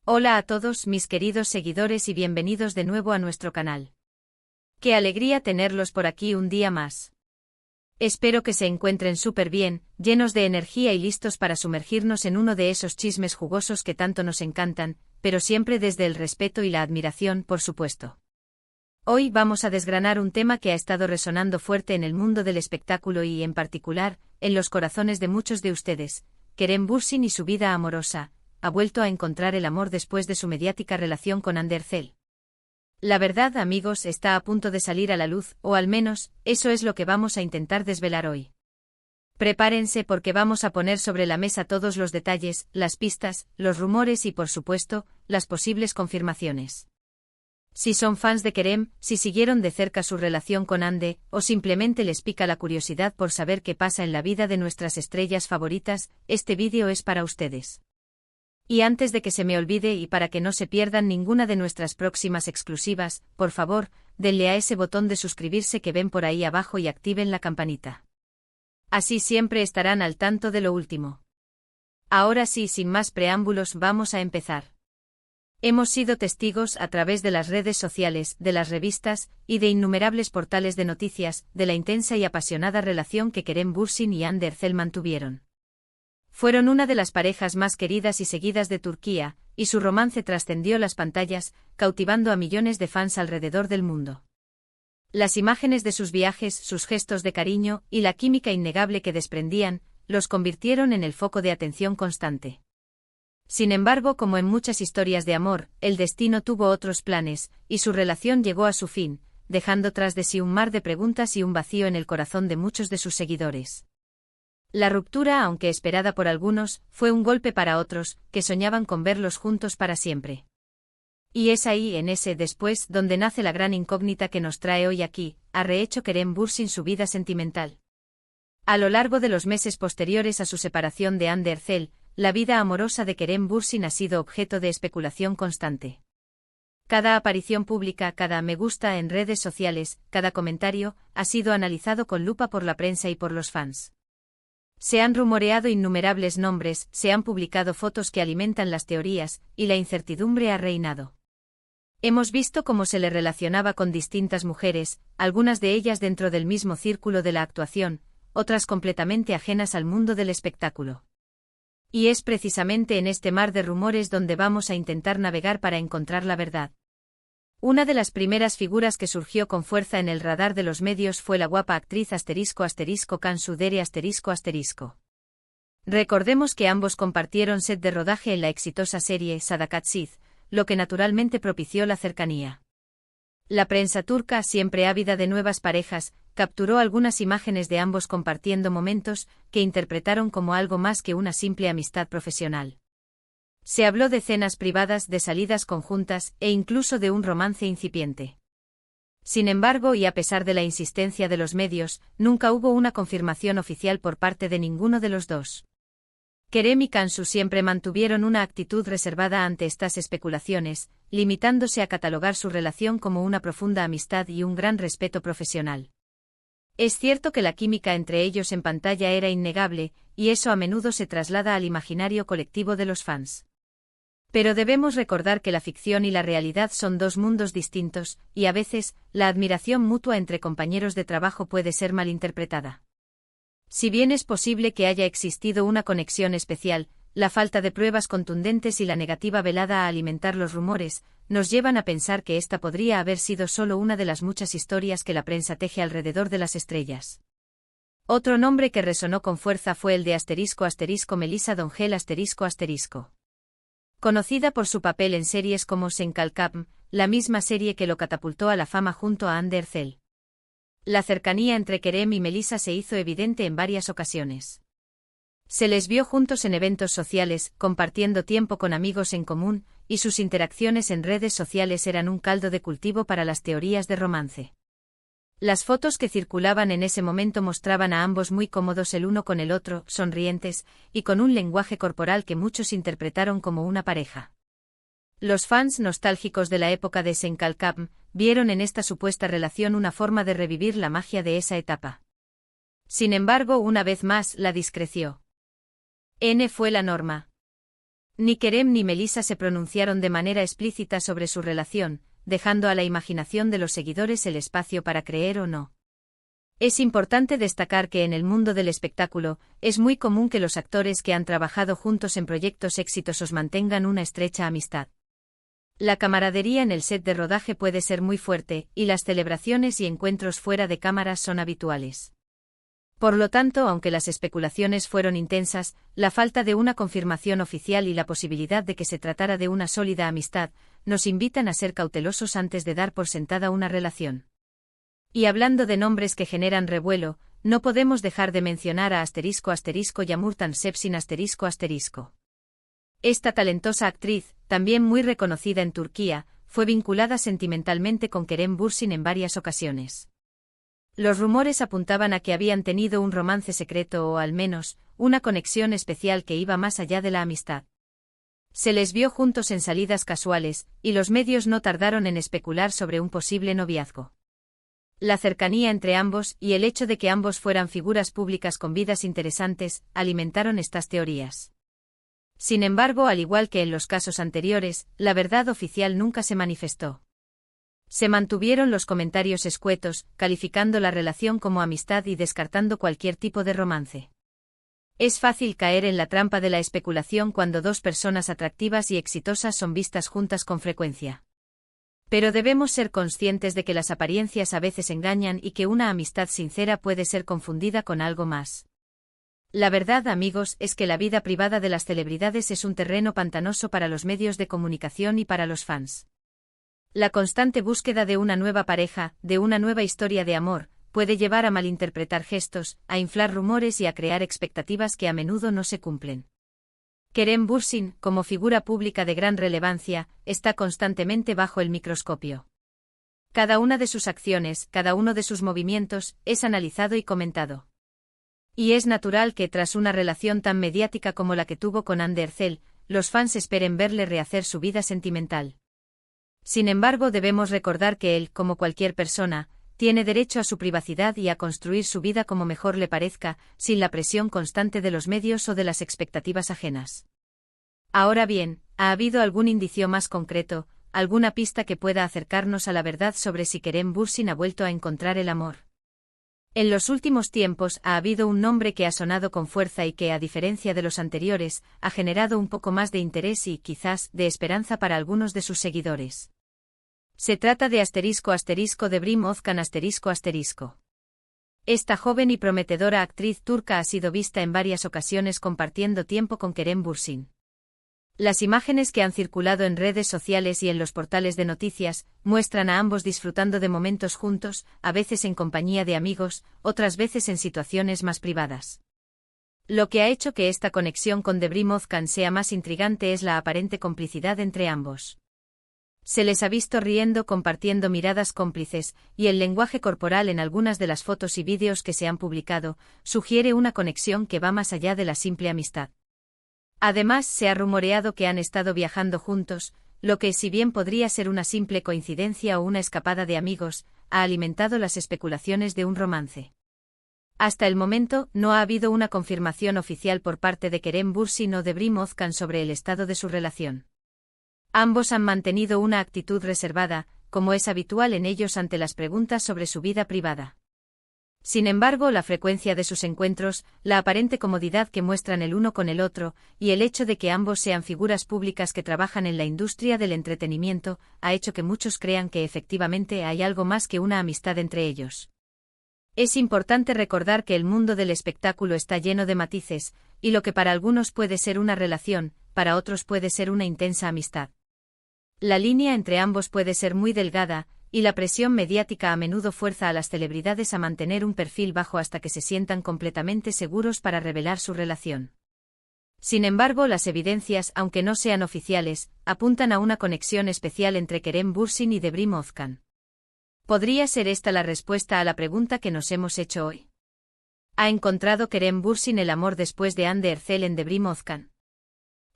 Hola a todos mis queridos seguidores y bienvenidos de nuevo a nuestro canal. Qué alegría tenerlos por aquí un día más. Espero que se encuentren súper bien, llenos de energía y listos para sumergirnos en uno de esos chismes jugosos que tanto nos encantan, pero siempre desde el respeto y la admiración, por supuesto. Hoy vamos a desgranar un tema que ha estado resonando fuerte en el mundo del espectáculo y, en particular, en los corazones de muchos de ustedes: Kerem Bürsin y su vida amorosa. Ha vuelto a encontrar el amor después de su mediática relación con Hande Erçel. La verdad, amigos, está a punto de salir a la luz, o al menos, eso es lo que vamos a intentar desvelar hoy. Prepárense porque vamos a poner sobre la mesa todos los detalles, las pistas, los rumores y, por supuesto, las posibles confirmaciones. Si son fans de Kerem, si siguieron de cerca su relación con Hande, o simplemente les pica la curiosidad por saber qué pasa en la vida de nuestras estrellas favoritas, este vídeo es para ustedes. Y antes de que se me olvide y para que no se pierdan ninguna de nuestras próximas exclusivas, por favor, denle a ese botón de suscribirse que ven por ahí abajo y activen la campanita. Así siempre estarán al tanto de lo último. Ahora sí, sin más preámbulos, vamos a empezar. Hemos sido testigos a través de las redes sociales, de las revistas y de innumerables portales de noticias, de la intensa y apasionada relación que Kerem Bürsin y Hande Erçel mantuvieron. Fueron una de las parejas más queridas y seguidas de Turquía, y su romance trascendió las pantallas, cautivando a millones de fans alrededor del mundo. Las imágenes de sus viajes, sus gestos de cariño y la química innegable que desprendían, los convirtieron en el foco de atención constante. Sin embargo, como en muchas historias de amor, el destino tuvo otros planes, y su relación llegó a su fin, dejando tras de sí un mar de preguntas y un vacío en el corazón de muchos de sus seguidores. La ruptura, aunque esperada por algunos, fue un golpe para otros, que soñaban con verlos juntos para siempre. Y es ahí, en ese después, donde nace la gran incógnita que nos trae hoy aquí: ¿ha rehecho Kerem Bürsin su vida sentimental? A lo largo de los meses posteriores a su separación de Hande Erçel, la vida amorosa de Kerem Bürsin ha sido objeto de especulación constante. Cada aparición pública, cada me gusta en redes sociales, cada comentario, ha sido analizado con lupa por la prensa y por los fans. Se han rumoreado innumerables nombres, se han publicado fotos que alimentan las teorías, y la incertidumbre ha reinado. Hemos visto cómo se le relacionaba con distintas mujeres, algunas de ellas dentro del mismo círculo de la actuación, otras completamente ajenas al mundo del espectáculo. Y es precisamente en este mar de rumores donde vamos a intentar navegar para encontrar la verdad. Una de las primeras figuras que surgió con fuerza en el radar de los medios fue la guapa actriz *Cansu Dere *. Recordemos que ambos compartieron set de rodaje en la exitosa serie Sadakatsiz, lo que naturalmente propició la cercanía. La prensa turca, siempre ávida de nuevas parejas, capturó algunas imágenes de ambos compartiendo momentos que interpretaron como algo más que una simple amistad profesional. Se habló de cenas privadas, de salidas conjuntas, e incluso de un romance incipiente. Sin embargo, y a pesar de la insistencia de los medios, nunca hubo una confirmación oficial por parte de ninguno de los dos. Kerem y Cansu siempre mantuvieron una actitud reservada ante estas especulaciones, limitándose a catalogar su relación como una profunda amistad y un gran respeto profesional. Es cierto que la química entre ellos en pantalla era innegable, y eso a menudo se traslada al imaginario colectivo de los fans. Pero debemos recordar que la ficción y la realidad son dos mundos distintos, y a veces, la admiración mutua entre compañeros de trabajo puede ser malinterpretada. Si bien es posible que haya existido una conexión especial, la falta de pruebas contundentes y la negativa velada a alimentar los rumores, nos llevan a pensar que esta podría haber sido solo una de las muchas historias que la prensa teje alrededor de las estrellas. Otro nombre que resonó con fuerza fue el de *Melissa Dongel *. Conocida por su papel en series como Sen Kalkam, la misma serie que lo catapultó a la fama junto a Hande Erçel. La cercanía entre Kerem y Melissa se hizo evidente en varias ocasiones. Se les vio juntos en eventos sociales, compartiendo tiempo con amigos en común, y sus interacciones en redes sociales eran un caldo de cultivo para las teorías de romance. Las fotos que circulaban en ese momento mostraban a ambos muy cómodos el uno con el otro, sonrientes, y con un lenguaje corporal que muchos interpretaron como una pareja. Los fans nostálgicos de la época de Sen Kalkam vieron en esta supuesta relación una forma de revivir la magia de esa etapa. Sin embargo, una vez más, la discreción fue la norma. Ni Kerem ni Melissa se pronunciaron de manera explícita sobre su relación, dejando a la imaginación de los seguidores el espacio para creer o no. Es importante destacar que en el mundo del espectáculo, es muy común que los actores que han trabajado juntos en proyectos exitosos mantengan una estrecha amistad. La camaradería en el set de rodaje puede ser muy fuerte, y las celebraciones y encuentros fuera de cámaras son habituales. Por lo tanto, aunque las especulaciones fueron intensas, la falta de una confirmación oficial y la posibilidad de que se tratara de una sólida amistad, nos invitan a ser cautelosos antes de dar por sentada una relación. Y hablando de nombres que generan revuelo, no podemos dejar de mencionar a **Yamurtan Sepsin ***. Esta talentosa actriz, también muy reconocida en Turquía, fue vinculada sentimentalmente con Kerem Bürsin en varias ocasiones. Los rumores apuntaban a que habían tenido un romance secreto o, al menos, una conexión especial que iba más allá de la amistad. Se les vio juntos en salidas casuales, y los medios no tardaron en especular sobre un posible noviazgo. La cercanía entre ambos y el hecho de que ambos fueran figuras públicas con vidas interesantes, alimentaron estas teorías. Sin embargo, al igual que en los casos anteriores, la verdad oficial nunca se manifestó. Se mantuvieron los comentarios escuetos, calificando la relación como amistad y descartando cualquier tipo de romance. Es fácil caer en la trampa de la especulación cuando dos personas atractivas y exitosas son vistas juntas con frecuencia. Pero debemos ser conscientes de que las apariencias a veces engañan y que una amistad sincera puede ser confundida con algo más. La verdad, amigos, es que la vida privada de las celebridades es un terreno pantanoso para los medios de comunicación y para los fans. La constante búsqueda de una nueva pareja, de una nueva historia de amor, puede llevar a malinterpretar gestos, a inflar rumores y a crear expectativas que a menudo no se cumplen. Kerem Bürsin, como figura pública de gran relevancia, está constantemente bajo el microscopio. Cada una de sus acciones, cada uno de sus movimientos, es analizado y comentado. Y es natural que tras una relación tan mediática como la que tuvo con Hande Erçel, los fans esperen verle rehacer su vida sentimental. Sin embargo, debemos recordar que él, como cualquier persona, tiene derecho a su privacidad y a construir su vida como mejor le parezca, sin la presión constante de los medios o de las expectativas ajenas. Ahora bien, ¿ha habido algún indicio más concreto, alguna pista que pueda acercarnos a la verdad sobre si Kerem Bürsin ha vuelto a encontrar el amor? En los últimos tiempos ha habido un nombre que ha sonado con fuerza y que, a diferencia de los anteriores, ha generado un poco más de interés y, quizás, de esperanza para algunos de sus seguidores. Se trata de **Debrim Özkan **. Esta joven y prometedora actriz turca ha sido vista en varias ocasiones compartiendo tiempo con Kerem Bürsin. Las imágenes que han circulado en redes sociales y en los portales de noticias muestran a ambos disfrutando de momentos juntos, a veces en compañía de amigos, otras veces en situaciones más privadas. Lo que ha hecho que esta conexión con Debrim Özkan sea más intrigante es la aparente complicidad entre ambos. Se les ha visto riendo, compartiendo miradas cómplices, y el lenguaje corporal en algunas de las fotos y vídeos que se han publicado sugiere una conexión que va más allá de la simple amistad. Además, se ha rumoreado que han estado viajando juntos, lo que, si bien podría ser una simple coincidencia o una escapada de amigos, ha alimentado las especulaciones de un romance. Hasta el momento, no ha habido una confirmación oficial por parte de Kerem Bürsin o Debrim Özkan sobre el estado de su relación. Ambos han mantenido una actitud reservada, como es habitual en ellos ante las preguntas sobre su vida privada. Sin embargo, la frecuencia de sus encuentros, la aparente comodidad que muestran el uno con el otro, y el hecho de que ambos sean figuras públicas que trabajan en la industria del entretenimiento, ha hecho que muchos crean que efectivamente hay algo más que una amistad entre ellos. Es importante recordar que el mundo del espectáculo está lleno de matices, y lo que para algunos puede ser una relación, para otros puede ser una intensa amistad. La línea entre ambos puede ser muy delgada, y la presión mediática a menudo fuerza a las celebridades a mantener un perfil bajo hasta que se sientan completamente seguros para revelar su relación. Sin embargo, las evidencias, aunque no sean oficiales, apuntan a una conexión especial entre Kerem Bürsin y Debrim Özkan. ¿Podría ser esta la respuesta a la pregunta que nos hemos hecho hoy? ¿Ha encontrado Kerem Bürsin el amor después de Hande Erçel en Debrim Özkan?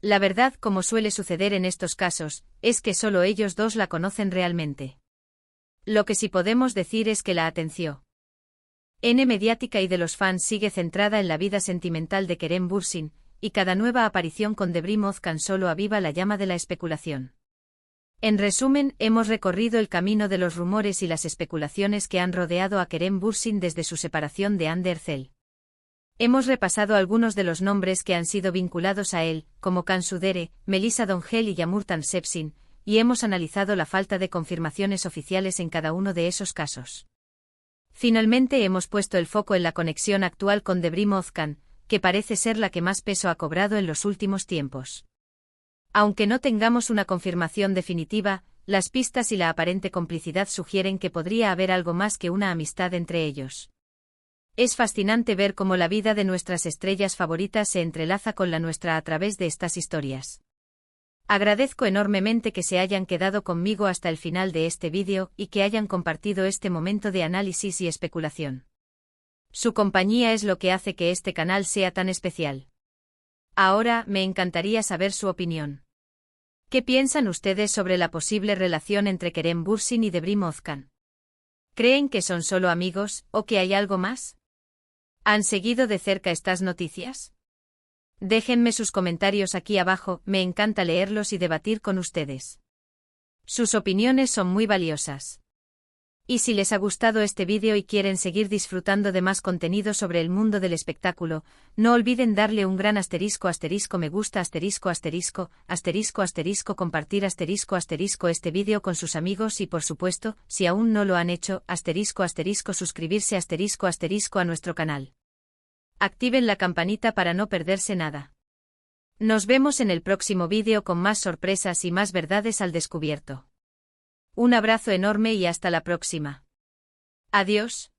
La verdad, como suele suceder en estos casos, es que solo ellos dos la conocen realmente. Lo que sí podemos decir es que la atención mediática y de los fans sigue centrada en la vida sentimental de Kerem Bürsin, y cada nueva aparición con Debris Mozkan solo aviva la llama de la especulación. En resumen, hemos recorrido el camino de los rumores y las especulaciones que han rodeado a Kerem Bürsin desde su separación de Hande Erçel. Hemos repasado algunos de los nombres que han sido vinculados a él, como Cansu Dere, Melissa Dongel y Yamurtan Sepsin, y hemos analizado la falta de confirmaciones oficiales en cada uno de esos casos. Finalmente hemos puesto el foco en la conexión actual con Debris Mozkan, que parece ser la que más peso ha cobrado en los últimos tiempos. Aunque no tengamos una confirmación definitiva, las pistas y la aparente complicidad sugieren que podría haber algo más que una amistad entre ellos. Es fascinante ver cómo la vida de nuestras estrellas favoritas se entrelaza con la nuestra a través de estas historias. Agradezco enormemente que se hayan quedado conmigo hasta el final de este vídeo y que hayan compartido este momento de análisis y especulación. Su compañía es lo que hace que este canal sea tan especial. Ahora, me encantaría saber su opinión. ¿Qué piensan ustedes sobre la posible relación entre Kerem Bürsin y Debris Mozkan? ¿Creen que son solo amigos, o que hay algo más? ¿Han seguido de cerca estas noticias? Déjenme sus comentarios aquí abajo, me encanta leerlos y debatir con ustedes. Sus opiniones son muy valiosas. Y si les ha gustado este vídeo y quieren seguir disfrutando de más contenido sobre el mundo del espectáculo, no olviden darle un gran asterisco me gusta compartir este vídeo con sus amigos y por supuesto, si aún no lo han hecho, suscribirse a nuestro canal. Activen la campanita para no perderse nada. Nos vemos en el próximo vídeo con más sorpresas y más verdades al descubierto. Un abrazo enorme y hasta la próxima. Adiós.